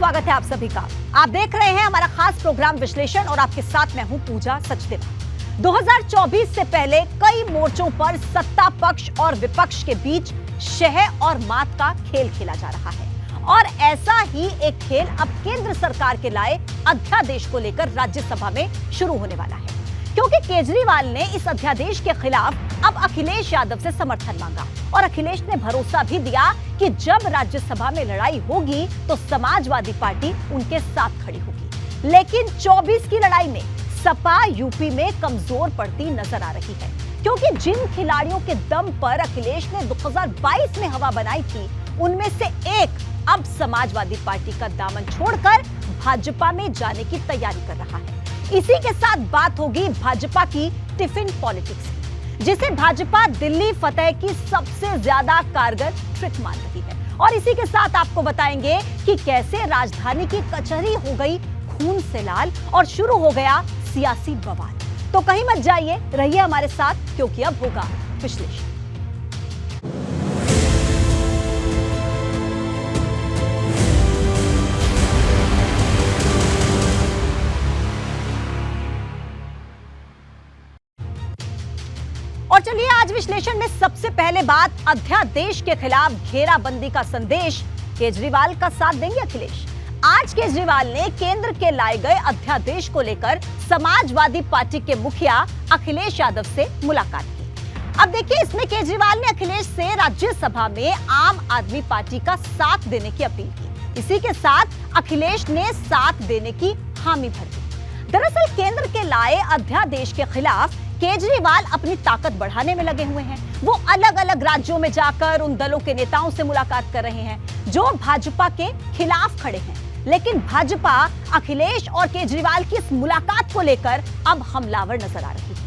स्वागत है आप सभी का। आप देख रहे हैं हमारा खास प्रोग्राम विश्लेषण और आपके साथ मैं हूं पूजा सचदेवा। 2024 से पहले कई मोर्चों पर सत्ता पक्ष और विपक्ष के बीच शह और मात का खेल खेला जा रहा है और ऐसा ही एक खेल अब केंद्र सरकार के लाए अध्यादेश को लेकर राज्यसभा में शुरू होने वाला है, क्योंकि केजरीवाल ने इस अध्यादेश के खिलाफ अब अखिलेश यादव से समर्थन मांगा और अखिलेश ने भरोसा भी दिया कि जब राज्यसभा में लड़ाई होगी तो समाजवादी पार्टी उनके साथ खड़ी होगी। लेकिन 24 की लड़ाई में सपा यूपी में कमजोर पड़ती नजर आ रही है, क्योंकि जिन खिलाड़ियों के दम पर अखिलेश ने 2022 में हवा बनाई थी, उनमें से एक अब समाजवादी पार्टी का दामन छोड़कर भाजपा में जाने की तैयारी कर रहा है। इसी के साथ बात होगी भाजपा की टिफिन पॉलिटिक्स की, जिसे भाजपा दिल्ली फतेह की सबसे ज्यादा कारगर ट्रिक मान रही है। और इसी के साथ आपको बताएंगे कि कैसे राजधानी की कचहरी हो गई खून से लाल और शुरू हो गया सियासी बवाल। तो कहीं मत जाइए, रहिए हमारे साथ, क्योंकि अब होगा विश्लेषण। और चलिए आज विश्लेषण में सबसे पहले बात अध्यादेश के खिलाफ घेराबंदी का संदेश। केजरीवाल का साथ देंगे अखिलेश। आज केजरीवाल ने केंद्र के लाए गए अध्यादेश को लेकर समाजवादी पार्टी के मुखिया अखिलेश यादव से मुलाकात की। अब देखिए, इसमें केजरीवाल ने अखिलेश से राज्यसभा में आम आदमी पार्टी का साथ देने की अपील की। इसी के साथ अखिलेश ने साथ देने की हामी भर दी। दरअसल केंद्र के लाए अध्यादेश के खिलाफ केजरीवाल अपनी ताकत बढ़ाने में लगे हुए हैं। वो अलग अलग राज्यों में जाकर उन दलों के नेताओं से मुलाकात कर रहे हैं जो भाजपा के खिलाफ खड़े हैं। लेकिन भाजपा अखिलेश और केजरीवाल की इस मुलाकात को लेकर अब हमलावर नजर आ रही है।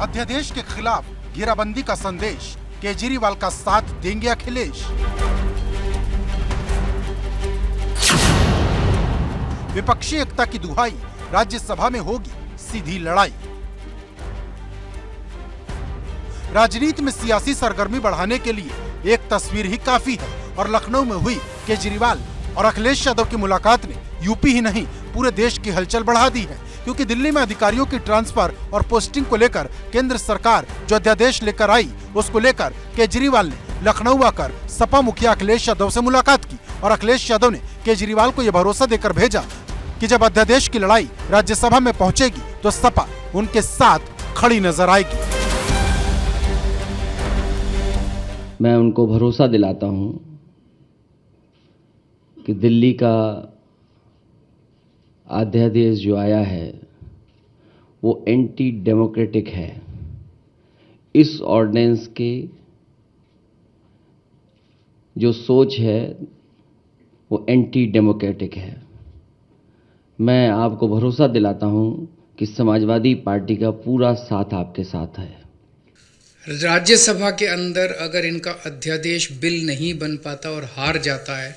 अध्यादेश के खिलाफ घेराबंदी का संदेश, केजरीवाल का साथ देंगे अखिलेश। विपक्षी एकता की दुहाई, राज्यसभा में होगी सीधी लड़ाई। राजनीति में सियासी सरगर्मी बढ़ाने के लिए एक तस्वीर ही काफी है और लखनऊ में हुई केजरीवाल और अखिलेश यादव की मुलाकात ने यूपी ही नहीं पूरे देश की हलचल बढ़ा दी है, क्योंकि दिल्ली में अधिकारियों की ट्रांसफर और पोस्टिंग को लेकर केंद्र सरकार जो अध्यादेश लेकर आई, उसको लेकर केजरीवाल ने लखनऊ आकर सपा मुखिया अखिलेश यादव से मुलाकात की और अखिलेश यादव ने केजरीवाल को यह भरोसा देकर भेजा कि जब अध्यादेश की लड़ाई राज्यसभा में पहुंचेगी तो सपा उनके साथ खड़ी नजर आएगी। मैं उनको भरोसा दिलाता हूं कि दिल्ली का अध्यादेश जो आया है वो एंटी डेमोक्रेटिक है। इस ऑर्डिनेंस के जो सोच है वो एंटी डेमोक्रेटिक है। मैं आपको भरोसा दिलाता हूं कि समाजवादी पार्टी का पूरा साथ आपके साथ है। राज्यसभा के अंदर अगर इनका अध्यादेश बिल नहीं बन पाता और हार जाता है,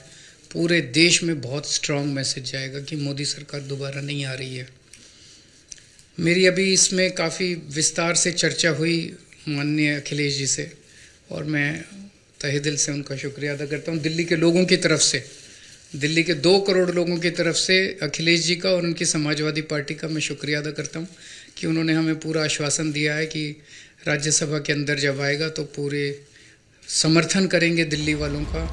पूरे देश में बहुत स्ट्रांग मैसेज जाएगा कि मोदी सरकार दोबारा नहीं आ रही है। मेरी अभी इसमें काफ़ी विस्तार से चर्चा हुई माननीय अखिलेश जी से और मैं तहे दिल से उनका शुक्रिया अदा करता हूँ। दिल्ली के लोगों की तरफ से, दिल्ली के 2 करोड़ लोगों की तरफ से अखिलेश जी का और उनकी समाजवादी पार्टी का मैं शुक्रिया अदा करता हूँ कि उन्होंने हमें पूरा आश्वासन दिया है कि राज्यसभा के अंदर जब आएगा तो पूरे समर्थन करेंगे दिल्ली वालों का।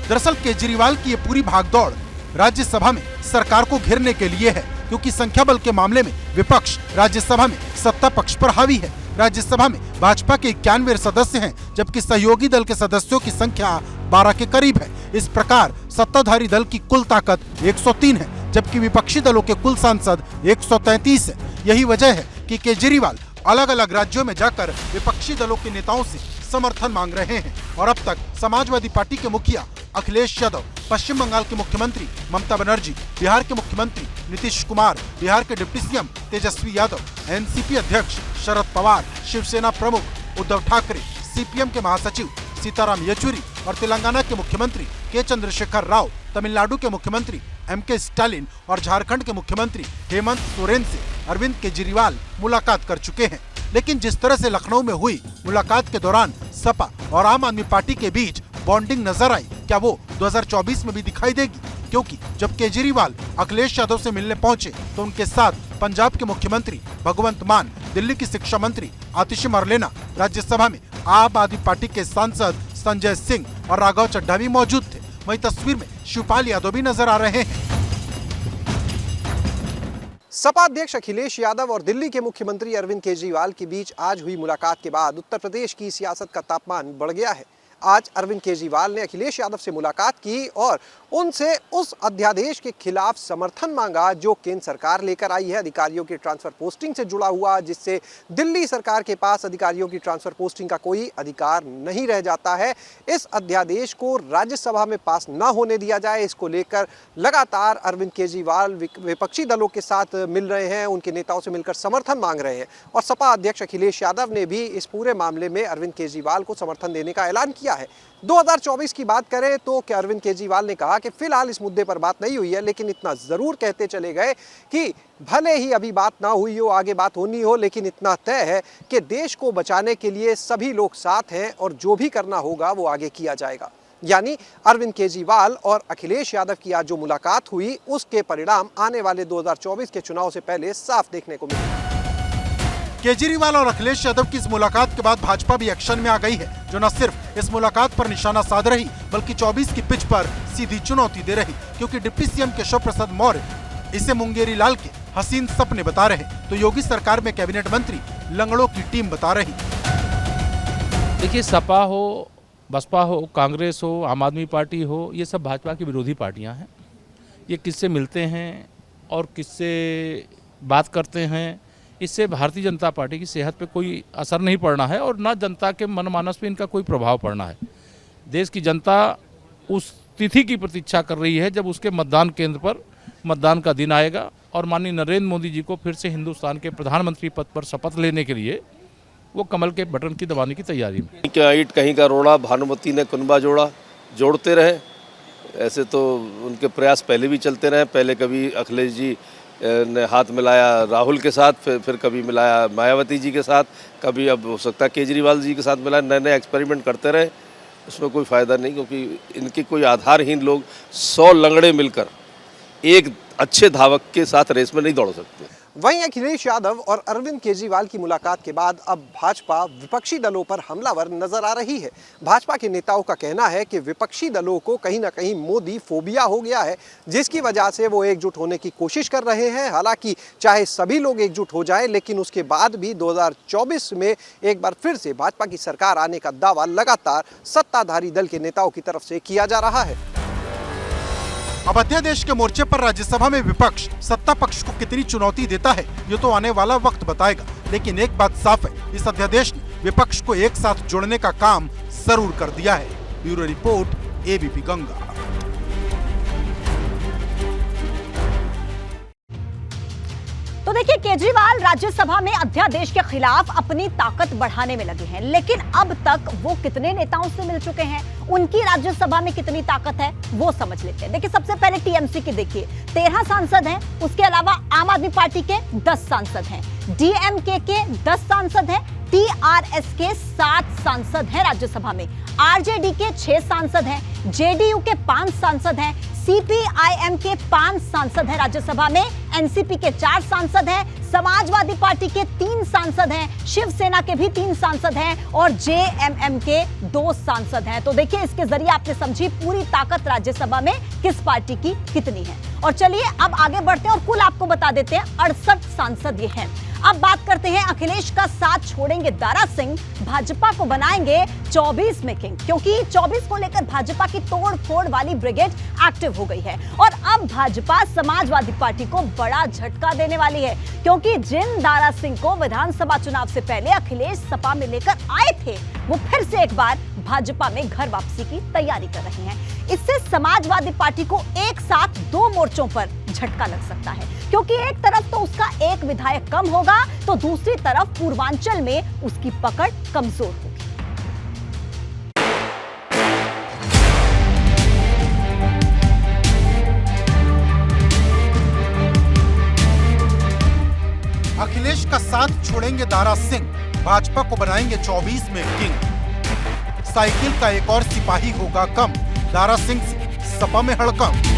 दरअसल केजरीवाल की ये पूरी भागदौड़ राज्यसभा में सरकार को घेरने के लिए है, क्योंकि संख्या बल के मामले में विपक्ष राज्यसभा में सत्ता पक्ष पर हावी है। राज्यसभा में भाजपा के 91 सदस्य हैं, जबकि सहयोगी दल के सदस्यों की संख्या 12 के करीब है। इस प्रकार सत्ताधारी दल की कुल ताकत 103 है, जबकि विपक्षी दलों के कुल सांसद 133 है। यही वजह है कि केजरीवाल अलग अलग राज्यों में जाकर विपक्षी दलों के नेताओं से समर्थन मांग रहे हैं और अब तक समाजवादी पार्टी के मुखिया अखिलेश यादव, पश्चिम बंगाल के मुख्यमंत्री ममता बनर्जी, बिहार के मुख्यमंत्री नीतीश कुमार, बिहार के deputy CM Tejashwi Yadav, NCP अध्यक्ष शरद पवार, शिवसेना प्रमुख उद्धव ठाकरे, सीपीएम के महासचिव सीताराम येचुरी और तेलंगाना के मुख्यमंत्री के चंद्रशेखर राव, तमिलनाडु के मुख्यमंत्री एमके स्टालिन और झारखंड के मुख्यमंत्री हेमंत सोरेन से अरविंद केजरीवाल मुलाकात कर चुके हैं। लेकिन जिस तरह से लखनऊ में हुई मुलाकात के दौरान सपा और आम आदमी पार्टी के बीच बॉन्डिंग नजर आई, क्या वो 2024 में भी दिखाई देगी? क्योंकि जब केजरीवाल अखिलेश यादव से मिलने पहुंचे तो उनके साथ पंजाब के मुख्यमंत्री भगवंत मान, दिल्ली की शिक्षा मंत्री आतिशी मरलेना, राज्यसभा में आम आदमी पार्टी के सांसद संजय सिंह और राघव चड्ढा भी मौजूद थे। वहीं तस्वीर में शिवपाल यादव भी नजर आ रहे हैं। सपा अध्यक्ष अखिलेश यादव और दिल्ली के मुख्यमंत्री अरविंद केजरीवाल के बीच आज हुई मुलाकात के बाद उत्तर प्रदेश की सियासत का तापमान बढ़ गया है। आज अरविंद केजरीवाल ने अखिलेश यादव से मुलाकात की और उनसे उस अध्यादेश के खिलाफ समर्थन मांगा जो केंद्र सरकार लेकर आई है, अधिकारियों की ट्रांसफर पोस्टिंग से जुड़ा हुआ, जिससे दिल्ली सरकार के पास अधिकारियों की ट्रांसफर पोस्टिंग का कोई अधिकार नहीं रह जाता है। इस अध्यादेश को राज्यसभा में पास न होने दिया जाए, इसको लेकर लगातार अरविंद केजरीवाल विपक्षी दलों के साथ मिल रहे हैं, उनके नेताओं से मिलकर समर्थन मांग रहे हैं और सपा अध्यक्ष अखिलेश यादव ने भी इस पूरे मामले में अरविंद केजरीवाल को समर्थन देने का ऐलान किया है। 2024 की बात करें तो क्या अरविंद केजरीवाल ने कहा कि फिलहाल इस मुद्दे पर बात नहीं हुई है, लेकिन इतना जरूर कहते चले गए कि भले ही अभी बात ना हुई हो, आगे बात होनी हो, लेकिन इतना तय है कि देश को बचाने के लिए सभी लोग साथ हैं और जो भी करना होगा वो आगे किया जाएगा। यानी अरविंद केजरीवाल और अखिलेश यादव की आज जो मुलाकात हुई उसके परिणाम आने वाले 2024 के चुनाव से पहले साफ देखने को मिले। केजरीवाल और अखिलेश यादव की इस मुलाकात के बाद भाजपा भी एक्शन में आ गई है, जो न सिर्फ इस मुलाकात पर निशाना साध रही बल्कि 24 की पिच पर सीधी चुनौती दे रही, क्योंकि डिप्टी सीएम केशव प्रसाद मौर्य इसे मुंगेरी लाल के हसीन सपने बता रहे तो योगी सरकार में कैबिनेट मंत्री लंगड़ों की टीम बता रही। देखिए, सपा हो, बसपा हो, कांग्रेस हो, आम आदमी पार्टी हो, ये सब भाजपा की विरोधी पार्टियां हैं। ये किससे मिलते हैं और किससे बात करते हैं, इससे भारतीय जनता पार्टी की सेहत पे कोई असर नहीं पड़ना है और ना जनता के मनमानस पे इनका कोई प्रभाव पड़ना है। देश की जनता उस तिथि की प्रतीक्षा कर रही है जब उसके मतदान केंद्र पर मतदान का दिन आएगा और माननीय नरेंद्र मोदी जी को फिर से हिंदुस्तान के प्रधानमंत्री पद पर शपथ लेने के लिए वो कमल के बटन की दबाने की तैयारी में। क्या ईंट कहीं का रोड़ा, भानुमती ने कुनबा जोड़ा, जोड़ते रहे। ऐसे तो उनके प्रयास पहले भी चलते रहे। पहले कभी अखिलेश जी ने हाथ मिलाया राहुल के साथ, फिर कभी मिलाया मायावती जी के साथ, कभी अब हो सकता है केजरीवाल जी के साथ मिलाया। नए नए एक्सपेरिमेंट करते रहे, उसमें कोई फ़ायदा नहीं, क्योंकि इनके कोई आधारहीन लोग 100 लंगड़े मिलकर एक अच्छे धावक के साथ रेस में नहीं दौड़ सकते। वहीं अखिलेश यादव और अरविंद केजरीवाल की मुलाकात के बाद अब भाजपा विपक्षी दलों पर हमलावर नजर आ रही है। भाजपा के नेताओं का कहना है कि विपक्षी दलों को कहीं ना कहीं मोदी फोबिया हो गया है, जिसकी वजह से वो एकजुट होने की कोशिश कर रहे हैं। हालांकि चाहे सभी लोग एकजुट हो जाए, लेकिन उसके बाद भी 2024 में एक बार फिर से भाजपा की सरकार आने का दावा लगातार सत्ताधारी दल के नेताओं की तरफ से किया जा रहा है। अब अध्यादेश के मोर्चे पर राज्यसभा में विपक्ष सत्ता पक्ष को कितनी चुनौती देता है ये तो आने वाला वक्त बताएगा, लेकिन एक बात साफ है, इस अध्यादेश ने विपक्ष को एक साथ जोड़ने का काम जरूर कर दिया है। Bureau report, ABP Ganga. तो देखिए, केजरीवाल राज्यसभा में अध्यादेश के खिलाफ अपनी ताकत बढ़ाने में लगे हैं, लेकिन अब तक वो कितने नेताओं से मिल चुके हैं, उनकी राज्यसभा में कितनी ताकत है वो समझ लेते हैं। देखिए, सबसे पहले टीएमसी के देखिए 13 सांसद हैं, उसके अलावा आम आदमी पार्टी के 10 सांसद हैं, डीएमके के 10 सांसद हैं, टीआरएस के 7 सांसद हैं राज्यसभा में, आरजेडी के 6 सांसद हैं, जेडीयू के 5 सांसद हैं, सीपीआईएम के 5 सांसद हैं राज्यसभा में, एनसीपी के 4 सांसद हैं, समाजवादी पार्टी के 3 सांसद हैं, शिवसेना के भी 3 सांसद हैं और जेएमएम के 2 सांसद हैं। तो देखिए, इसके जरिए आपने समझी पूरी ताकत राज्यसभा में किस पार्टी की कितनी है। और चलिए अब आगे बढ़ते हैं और कुल आपको बता देते हैं 68 सांसद ये हैं। अब बात करते हैं अखिलेश का साथ छोड़ेंगे दारा सिंह, भाजपा को बनाएंगे 24 में किंग, क्योंकि 24 को लेकर भाजपा की तोड़ फोड़ वाली ब्रिगेड एक्टिव हो गई है और अब भाजपा समाजवादी पार्टी को बड़ा झटका देने वाली है, क्योंकि जिन दारा सिंह को विधानसभा चुनाव से पहले अखिलेश सपा में लेकर आए थे वो फिर से एक बार भाजपा में घर वापसी की तैयारी कर रहे हैं। इससे समाजवादी पार्टी को एक साथ 2 मोर्चों पर झटका लग सकता है, क्योंकि एक तरफ तो उसका एक विधायक कम होगा तो दूसरी तरफ पूर्वांचल में उसकी पकड़ कमजोर होगी। अखिलेश का साथ छोड़ेंगे दारा सिंह, भाजपा को बनाएंगे 24 में किंग। साइकिल का एक और सिपाही होगा कम, दारा सिंह से सपा में हड़कंप।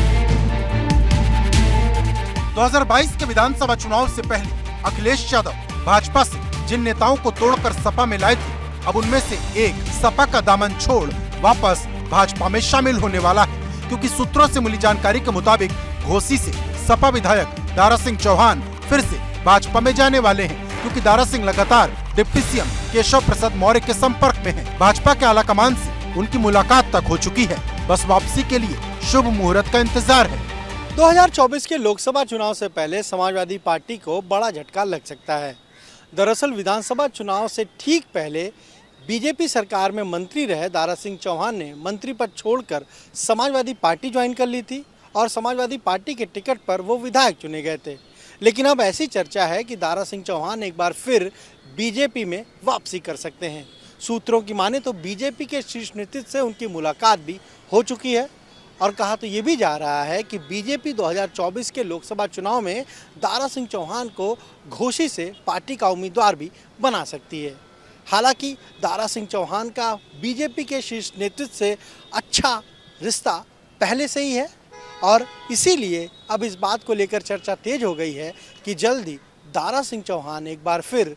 2022 के विधानसभा चुनाव से पहले अखिलेश यादव भाजपा से जिन नेताओं को तोड़कर सपा में लाए थे, अब उनमें से एक सपा का दामन छोड़ वापस भाजपा में शामिल होने वाला है, क्योंकि सूत्रों से मिली जानकारी के मुताबिक घोसी से सपा विधायक दारा सिंह चौहान फिर से भाजपा में जाने वाले हैं, क्योंकि दारा सिंह लगातार डिप्टी सीएम केशव प्रसाद मौर्य के संपर्क में हैं। भाजपा के आलाकमान से उनकी मुलाकात तक हो चुकी है, बस वापसी के लिए शुभ मुहूर्त का इंतजार है। 2024 के लोकसभा चुनाव से पहले समाजवादी पार्टी को बड़ा झटका लग सकता है। दरअसल विधानसभा चुनाव से ठीक पहले बीजेपी सरकार में मंत्री रहे दारा सिंह चौहान ने मंत्री पद छोड़कर समाजवादी पार्टी ज्वाइन कर ली थी और समाजवादी पार्टी के टिकट पर वो विधायक चुने गए थे। लेकिन अब ऐसी चर्चा है कि दारा सिंह चौहान एक बार फिर बीजेपी में वापसी कर सकते हैं। सूत्रों की माने तो बीजेपी के शीर्ष नेतृत्व से उनकी मुलाकात भी हो चुकी है और कहा तो ये भी जा रहा है कि बीजेपी 2024 के लोकसभा चुनाव में दारा सिंह चौहान को घोसी से पार्टी का उम्मीदवार भी बना सकती है। हालांकि दारा सिंह चौहान का बीजेपी के शीर्ष नेतृत्व से अच्छा रिश्ता पहले से ही है और इसीलिए अब इस बात को लेकर चर्चा तेज हो गई है कि जल्दी दारा सिंह चौहान एक बार फिर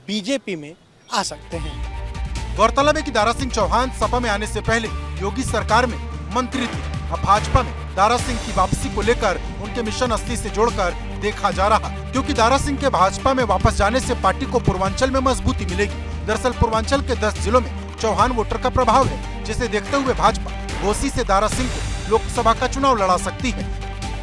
बीजेपी में आ सकते हैं। गौरतलब है कि दारा सिंह चौहान सपा में आने से पहले योगी सरकार में मंत्री थे। अब भाजपा में दारा सिंह की वापसी को लेकर उनके मिशन असली से जोड़कर देखा जा रहा, क्योंकि दारा सिंह के भाजपा में वापस जाने से पार्टी को पूर्वांचल में मजबूती मिलेगी। दरअसल पूर्वांचल के 10 जिलों में चौहान वोटर का प्रभाव है, जिसे देखते हुए भाजपा घोसी से दारा सिंह को लोकसभा का चुनाव लड़ा सकती है।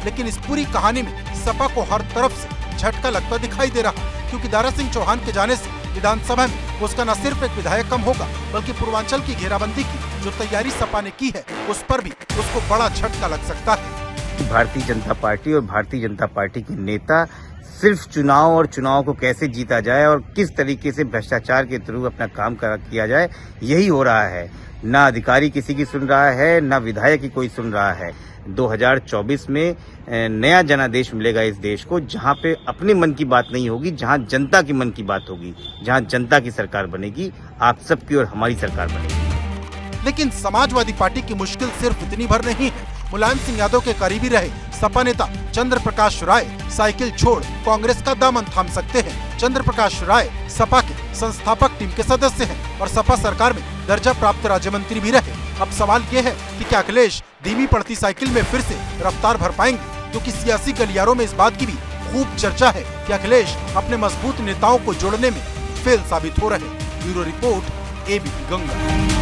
लेकिन इस पूरी कहानी में सपा को हर तरफ से झटका लगता दिखाई दे रहा, क्योंकि दारा सिंह चौहान के जाने से विधानसभा में उसका न सिर्फ एक विधायक कम होगा, बल्कि पूर्वांचल की घेराबंदी की जो तैयारी सपा ने की है उस पर भी उसको बड़ा झटका लग सकता है। भारतीय जनता पार्टी और भारतीय जनता पार्टी के नेता सिर्फ चुनाव और चुनाव को कैसे जीता जाए और किस तरीके से भ्रष्टाचार के थ्रू अपना काम किया जाए, यही हो रहा है। ना अधिकारी किसी की सुन रहा है, ना विधायक की कोई सुन रहा है। 2024 में नया जनादेश मिलेगा इस देश को, जहां पे अपने मन की बात नहीं होगी, जहां जनता की मन की बात होगी, जहां जनता की सरकार बनेगी, आप सबकी और हमारी सरकार बनेगी। लेकिन समाजवादी पार्टी की मुश्किल सिर्फ इतनी भर नहीं है। मुलायम सिंह यादव के करीबी रहे सपा नेता चंद्र प्रकाश राय साइकिल छोड़ कांग्रेस का दामन थाम सकते हैं। चंद्र प्रकाश राय सपा के संस्थापक टीम के सदस्य हैं और सपा सरकार में दर्जा प्राप्त राज्य मंत्री भी रहे। अब सवाल ये है कि क्या अखिलेश धीमी पड़ती साइकिल में फिर से रफ्तार भर पाएंगे, क्योंकि सियासी गलियारों में इस बात की भी खूब चर्चा है कि अखिलेश अपने मजबूत नेताओं को जोड़ने में फेल साबित हो रहे। Bureau report, ABP Ganga.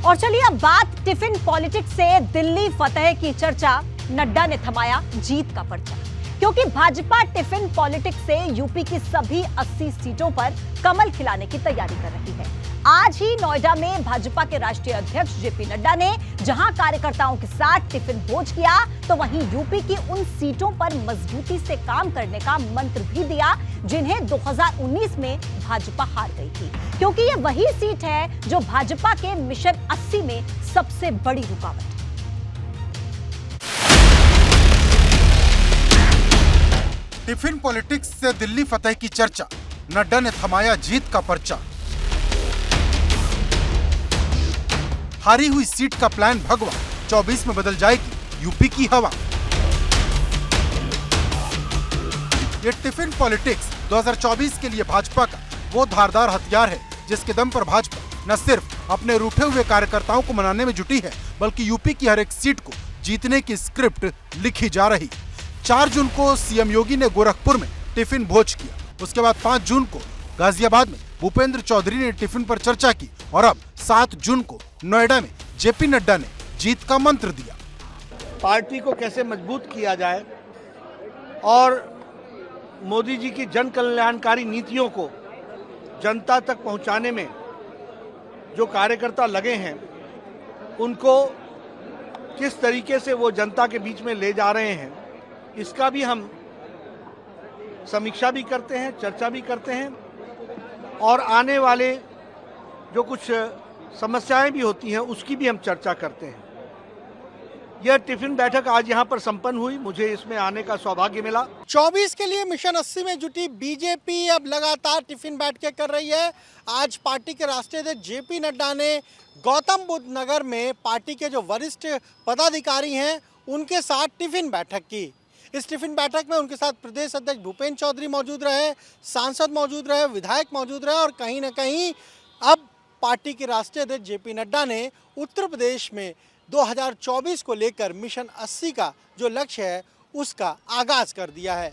और चलिए अब बात टिफिन पॉलिटिक्स से। दिल्ली फतह की चर्चा, नड्डा ने थमाया जीत का पर्चा, क्योंकि भाजपा टिफिन पॉलिटिक्स से यूपी की सभी 80 सीटों पर कमल खिलाने की तैयारी कर रही है। आज ही नोएडा में भाजपा के राष्ट्रीय अध्यक्ष जेपी नड्डा ने जहां कार्यकर्ताओं के साथ टिफिन भोज किया, तो वहीं यूपी की उन सीटों पर मजबूती से काम करने का मंत्र भी दिया जिन्हें 2019 में भाजपा हार गई थी, क्योंकि ये वही सीट है जो भाजपा के मिशन 80 में सबसे बड़ी रुकावट है। टिफिन पॉलिटिक्स से दिल्ली फतह की चर्चा, नड्डा ने थमाया जीत का पर्चा। हारी हुई सीट का प्लान भगवा, 24 में बदल जाएगी यूपी की हवा। ये टिफिन पॉलिटिक्स 2024 के लिए भाजपा का वो धारदार हथियार है जिसके दम पर भाजपा न सिर्फ अपने रूठे हुए कार्यकर्ताओं को मनाने में जुटी है, बल्कि यूपी की हर एक सीट को जीतने की स्क्रिप्ट लिखी जा रही। 4 जून को सीएम योगी ने गोरखपुर में टिफिन भोज किया। उसके बाद 5 जून को गाजियाबाद में भूपेंद्र चौधरी ने टिफिन पर चर्चा की और अब 7 जून को नोएडा में जेपी नड्डा ने जीत का मंत्र दिया। पार्टी को कैसे मजबूत किया जाए और मोदी जी की जन कल्याणकारी नीतियों को जनता तक पहुंचाने में जो कार्यकर्ता लगे हैं, उनको किस तरीके से वो जनता के बीच में ले जा रहे हैं, इसका भी हम समीक्षा भी करते हैं, चर्चा भी करते हैं और आने वाले जो कुछ समस्याएं भी होती हैं उसकी भी हम चर्चा करते हैं। यह टिफिन बैठक आज यहाँ पर संपन्न हुई, मुझे इसमें आने का सौभाग्य मिला। 24 के लिए मिशन 80 में जुटी बीजेपी अब लगातार टिफिन बैठकें कर रही है। आज पार्टी के राष्ट्रीय अध्यक्ष जेपी नड्डा ने गौतम बुद्ध नगर में पार्टी के जो वरिष्ठ पदाधिकारी हैं उनके साथ टिफिन बैठक की। इस टिफिन बैठक में उनके साथ प्रदेश अध्यक्ष भूपेंद्र चौधरी मौजूद रहे, सांसद मौजूद रहे, विधायक मौजूद रहे और कहीं ना कहीं अब पार्टी के राष्ट्रीय अध्यक्ष जेपी नड्डा ने उत्तर प्रदेश में 2024 को लेकर मिशन 80 का जो लक्ष्य है उसका आगाज कर दिया है।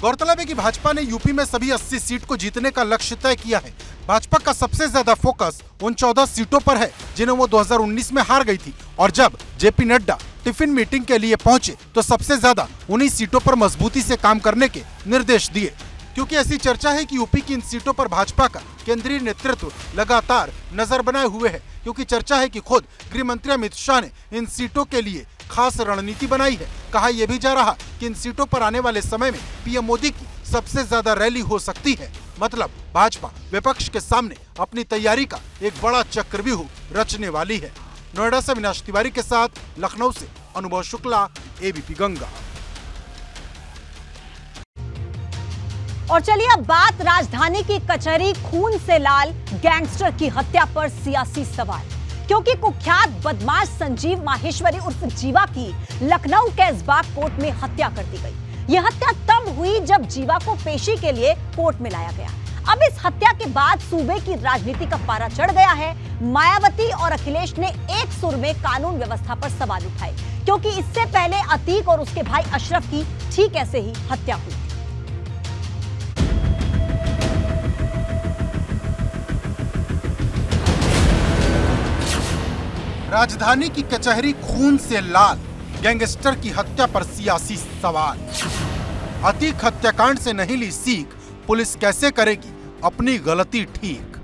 गौरतलब है कि भाजपा ने यूपी में सभी 80 सीट को जीतने का लक्ष्य तय किया है। भाजपा का सबसे ज्यादा फोकस उन 14 सीटों पर है जिन्हें वो 2019 में हार गई थी और जब जेपी नड्डा टिफिन मीटिंग के लिए पहुंचे तो सबसे ज्यादा उन्हीं सीटों पर मजबूती से काम करने के निर्देश दिए, क्योंकि ऐसी चर्चा है कि यूपी की इन सीटों पर भाजपा का केंद्रीय नेतृत्व लगातार नजर बनाए हुए है, क्योंकि चर्चा है कि खुद गृह मंत्री अमित शाह ने इन सीटों के लिए खास रणनीति बनाई है। कहा यह भी जा रहा कि इन सीटों पर आने वाले समय में पीएम मोदी की सबसे ज्यादा रैली हो सकती है। मतलब भाजपा विपक्ष के सामने अपनी तैयारी का एक बड़ा चक्रव्यूह रचने वाली है। नोएडा से अविनाश तिवारी के साथ लखनऊ से अनुभव शुक्ला, एबीपी गंगा। और चलिए अब बात राजधानी की कचहरी खून से लाल गैंगस्टर की हत्या पर सियासी सवाल, क्योंकि कुख्यात बदमाश संजीव माहेश्वरी उर्फ जीवा की लखनऊ के ऐशबाग कोर्ट में हत्या कर दी गई। यह हत्या तब हुई जब जीवा को पेशी के लिए कोर्ट में लाया गया। अब इस हत्या के बाद सूबे की राजनीति का पारा चढ़ गया है। मायावती और अखिलेश ने एक सुर में कानून व्यवस्था पर सवाल उठाए, क्योंकि इससे पहले अतीक और उसके भाई अशरफ की ठीक ऐसे ही हत्या हुई। राजधानी की कचहरी खून से लाल, गैंगस्टर की हत्या पर सियासी सवाल। अतीक हत्याकांड से नहीं ली सीख, पुलिस कैसे करेगी अपनी गलती ठीक।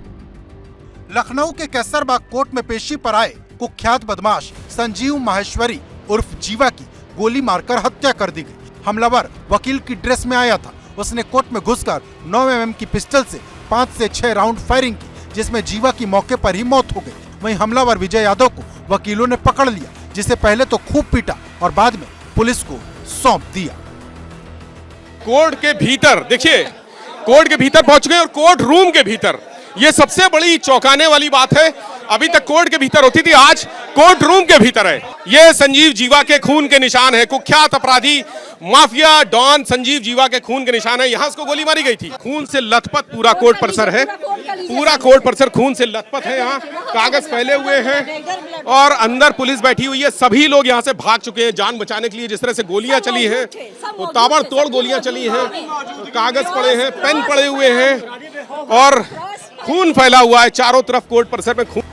लखनऊ के कैसरबाग कोर्ट में पेशी पर आए कुख्यात बदमाश संजीव माहेश्वरी उर्फ जीवा की गोली मारकर हत्या कर दी गई। हमलावर वकील की ड्रेस में आया था। उसने कोर्ट में घुसकर 9 mm की पिस्टल से 5 से 6 राउंड फायरिंग की, जिसमें जीवा की मौके पर ही मौत हो गई। वहीं हमलावर विजय यादव को वकीलों ने पकड़ लिया, जिसे पहले तो खूब पीटा और बाद में पुलिस को सौंप दिया। कोर्ट के भीतर देखिए, कोर्ट के भीतर पहुंच गए और कोर्ट रूम के भीतर, ये सबसे बड़ी चौंकाने वाली बात है। अभी तक कोर्ट के भीतर होती थी, आज कोर्ट रूम के भीतर है। ये संजीव जीवा के खून के निशान है। कुख्यात अपराधी माफिया डॉन संजीव जीवा के खून के निशान है। यहाँ उसको गोली मारी गई थी। खून से लथपथ पूरा कोर्ट परिसर है। पूरा कोर्ट परिसर खून से लथपथ है। यहाँ कागज फैले हुए हैं और अंदर पुलिस बैठी हुई है। सभी लोग यहाँ से भाग चुके हैं जान बचाने के लिए। जिस तरह से गोलियां चली हैं, तो ताबड़तोड़ गोलियां चली हैं, कागज पड़े हैं, पेन पड़े हुए हैं और खून फैला हुआ है चारों तरफ कोर्ट परिसर में खून।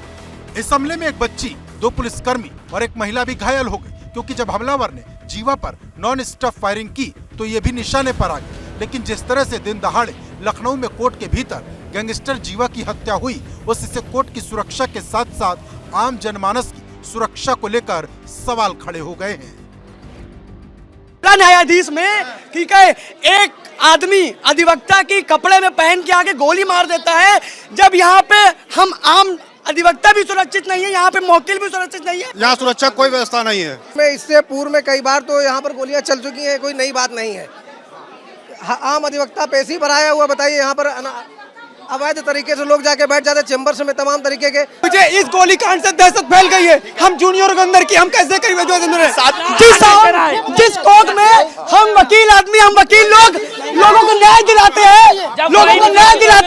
इस हमले में एक बच्ची, 2 पुलिसकर्मी और एक महिला भी घायल हो गई, क्योंकि जब हमलावर ने जीवा पर नॉन स्टॉप फायरिंग की तो ये भी निशाने पर आ गई। लेकिन जिस तरह से दिन दहाड़े लखनऊ में कोर्ट के भीतर गैंगस्टर जीवा की हत्या हुई, उससे कोर्ट की सुरक्षा के साथ साथ आम जनमानस की सुरक्षा को लेकर सवाल खड़े हो गए हैं। न्यायाधीश में ठीक है, एक आदमी अधिवक्ता की कपड़े में पहन के आके गोली मार देता है, जब यहाँ पे हम आम अधिवक्ता भी सुरक्षित नहीं है, यहाँ पे मौकिल भी सुरक्षित नहीं है। यहाँ सुरक्षा कोई व्यवस्था नहीं है। मैं इससे पूर्व में कई बार तो यहाँ पर गोलियां चल चुकी हैं, कोई नई बात नहीं है। आम अधिवक्ता पेशी पर आया हुआ, बताइए यहाँ पर अवैध तरीके से लोग जाके बैठ जाते चेंबर्स में, तमाम तरीके के। मुझे इस गोलीकांड से दहशत फैल गई है। हम जूनियर के अंदर की हम कैसे करेंगे? जिस कोर्ट में हम वकील आदमी, हम वकील लोगों को न्याय दिलाते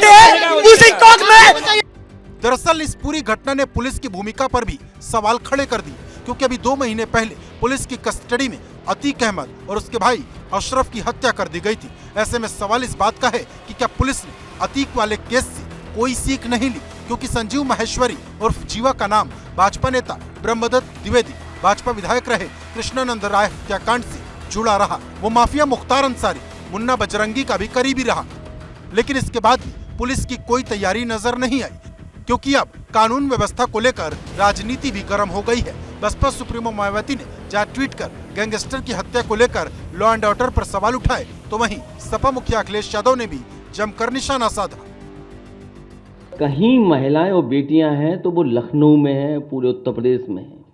हैं, उसी कोर्ट में। दरअसल इस पूरी घटना ने पुलिस की भूमिका पर भी सवाल खड़े कर दिए, क्योंकि अभी 2 महीने पहले पुलिस की कस्टडी में अतीक अहमद और उसके भाई अशरफ की हत्या कर दी गई थी। ऐसे में सवाल इस बात का है कि क्या पुलिस ने अतीक वाले केस से कोई सीख नहीं ली, क्योंकि संजीव माहेश्वरी उर्फ जीवा का नाम भाजपा नेता ब्रह्मदत्त द्विवेदी, भाजपा विधायक रहे कृष्णानंद राय हत्याकांड से जुड़ा रहा। वो माफिया मुख्तार अंसारी, मुन्ना बजरंगी का भी करीबी रहा। लेकिन इसके बाद भी पुलिस की कोई तैयारी नजर नहीं आई, क्योंकि अब कानून व्यवस्था को लेकर राजनीति भी गर्म हो गई है। बसपा सुप्रीमो मायावती ने जहां ट्वीट कर गैंगस्टर की हत्या को लेकर लॉ एंड ऑर्डर पर सवाल उठाए, तो वहीं सपा मुखिया अखिलेश यादव ने भी जमकर निशाना साधा। कहीं महिलाएं और बेटियां हैं तो वो लखनऊ में हैं, पूरे उत्तर प्रदेश में हैं।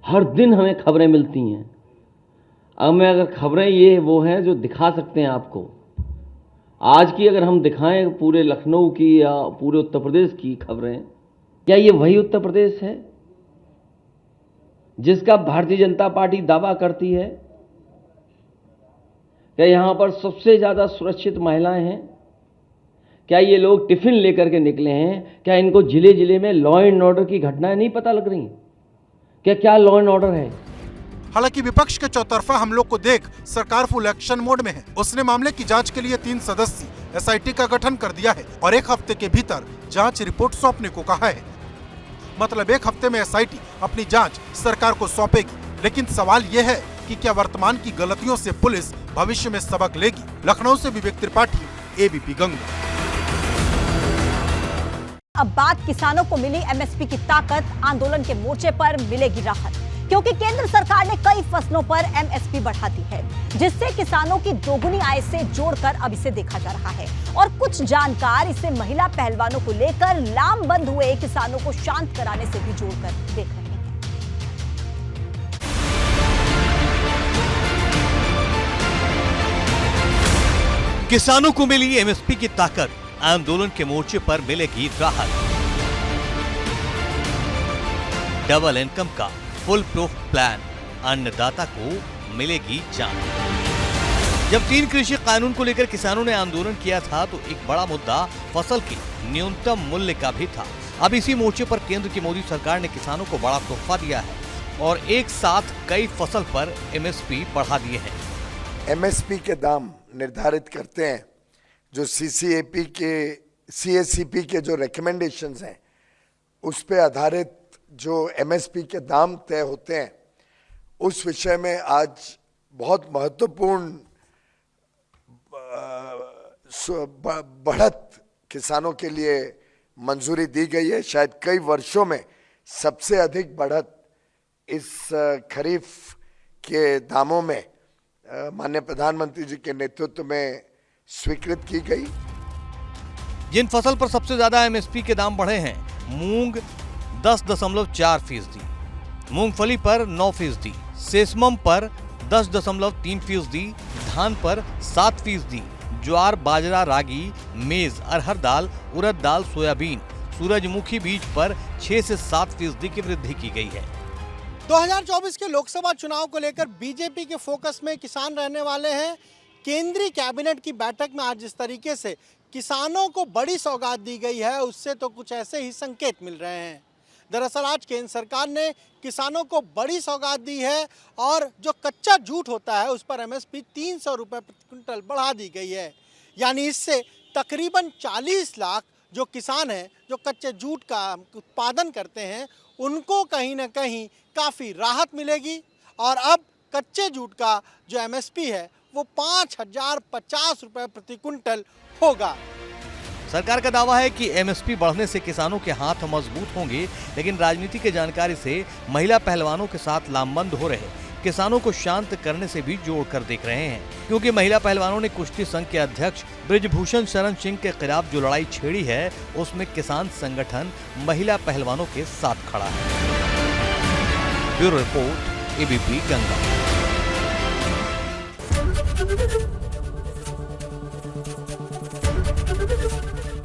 हर दिन हमें खबरें मिलती हैं। अब मैं अगर खबरें ये वो हैं जो दिखा सकते हैं आपको, आज की अगर हम दिखाएं पूरे लखनऊ की या पूरे उत्तर प्रदेश की खबरें, क्या ये वही उत्तर प्रदेश है जिसका भारतीय जनता पार्टी दावा करती है? क्या यहाँ पर सबसे ज़्यादा सुरक्षित महिलाएं हैं? क्या ये लोग टिफिन लेकर के निकले हैं? क्या इनको जिले जिले में लॉ एंड ऑर्डर की घटनाएं नहीं पता लग रही? क्या लॉ एंड ऑर्डर है? हालांकि विपक्ष के चौतरफा हमलों को देख सरकार फुल एक्शन मोड में है। उसने मामले की जांच के लिए 3 सदस्यीय एसआईटी का गठन कर दिया है और 1 हफ्ते के भीतर जांच रिपोर्ट सौंपने को कहा है। मतलब 1 हफ्ते में एसआईटी अपनी जांच सरकार को सौंपेगी। लेकिन सवाल यह है कि क्या वर्तमान की गलतियों से पुलिस भविष्य में सबक लेगी? लखनऊ से विवेक त्रिपाठी, एबीपी गंगा। अब बात किसानों को मिली एमएसपी की ताकत, आंदोलन के मोर्चे पर मिलेगी राहत, क्योंकि केंद्र सरकार ने कई फसलों पर एमएसपी बढ़ा दी है, जिससे किसानों की दोगुनी आय से जोड़कर अब इसे देखा जा रहा है। और कुछ जानकार इसे महिला पहलवानों को लेकर लामबंद हुए किसानों को शांत कराने से भी जोड़कर देख रहे हैं। किसानों को मिली एमएसपी की ताकत, आंदोलन के मोर्चे पर मिलेगी राहत। डबल इनकम का फुल प्रूफ प्लान, अन्नदाता को मिलेगी जान। जब 3 कृषि कानून को लेकर किसानों ने आंदोलन किया था तो एक बड़ा मुद्दा फसल के न्यूनतम मूल्य का भी था। अब इसी मोर्चे पर केंद्र की मोदी सरकार ने किसानों को बड़ा तोहफा दिया है और एक साथ कई फसल पर एमएसपी बढ़ा दिए हैं। एमएसपी के दाम निर्धारित करते हैं जो सीएससीपी के जो रिकमेंडेशंस हैं उस पे आधारित जो एमएसपी के दाम तय होते हैं, उस विषय में आज बहुत महत्वपूर्ण बढ़त किसानों के लिए मंजूरी दी गई है। शायद कई वर्षों में सबसे अधिक बढ़त इस खरीफ के दामों में माननीय प्रधानमंत्री जी के नेतृत्व में स्वीकृत की गई। जिन फसल पर सबसे ज्यादा एमएसपी के दाम बढ़े हैं, मूंग 10.4%, मूंगफली पर 9%, सेसमम पर 10.3%, धान पर 7%, ज्वार, बाजरा, रागी, मेज, अरहर दाल, उड़द दाल, सोयाबीन, सूरजमुखी बीज पर 6 से 7% की वृद्धि की गई है। 2024 के लोकसभा चुनाव को लेकर बीजेपी के फोकस में किसान रहने वाले हैं। केंद्रीय कैबिनेट की बैठक में आज जिस तरीके से किसानों को बड़ी सौगात दी गई है, उससे तो कुछ ऐसे ही संकेत मिल रहे हैं। दरअसल आज केंद्र सरकार ने किसानों को बड़ी सौगात दी है और जो कच्चा जूट होता है उस पर एमएसपी 300 रुपये प्रति क्विंटल बढ़ा दी गई है। यानी इससे तकरीबन 40 लाख जो किसान हैं जो कच्चे जूट का उत्पादन करते हैं, उनको कहीं ना कहीं काफ़ी राहत मिलेगी। और अब कच्चे जूट का जो एमएसपी है वो 5050 रुपये प्रति क्विंटल होगा। सरकार का दावा है कि एमएसपी बढ़ने से किसानों के हाथ मजबूत होंगे, लेकिन राजनीति के जानकारी से महिला पहलवानों के साथ लामबंद हो रहे किसानों को शांत करने से भी जोड़कर देख रहे हैं, क्योंकि महिला पहलवानों ने कुश्ती संघ के अध्यक्ष बृजभूषण शरण सिंह के खिलाफ जो लड़ाई छेड़ी है, उसमें किसान संगठन महिला पहलवानों के साथ खड़ा है। Bureau report, ABP Ganga.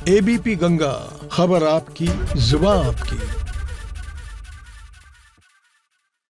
ABP Ganga, खबर आपकी, जुबान आपकी।